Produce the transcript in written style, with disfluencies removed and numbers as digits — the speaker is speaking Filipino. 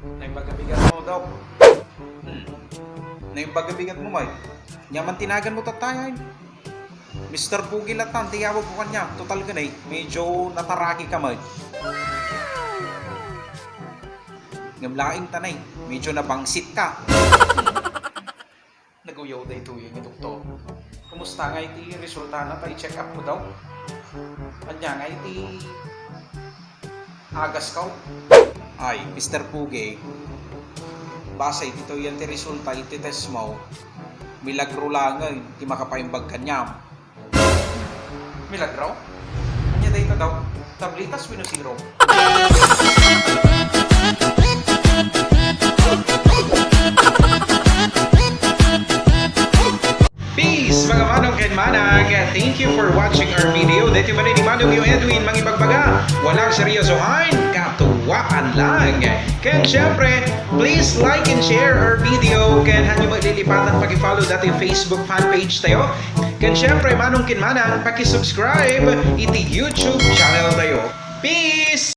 Naibagabigat mo daw. Naibagabigat mo, May. Nyaman tinagan mo tatayan. Mr. Pugi Latan, tiyawag ko kanya. Total ka na eh. Medyo nataraki ka, May. Ngamlaing tanay. Medyo nabangsit ka. Naguyaw da ito yung doktor. Kumusta nga iti resulta na tayo check up mo daw? Anya nga iti agas ka? Ay, Mr. Pugi. Base dito yan ti resulta iti test mo. Milagro lang ay, di makapaimbag kanyam. Milagro? Anya da ito daw? Tablitas minusiro. Peace mga manong and manag! Thank you for watching our video. Dito man ni Manong yung Edwin, mangibagbaga. Walang seryosohan, katuwaan lang. Kaya syempre, please like and share our video. Kaya hanyo maglilipatan pag-follow dati Facebook fanpage tayo. Kaya syempre, manong kinmanang, paki-subscribe iti YouTube channel tayo. Peace!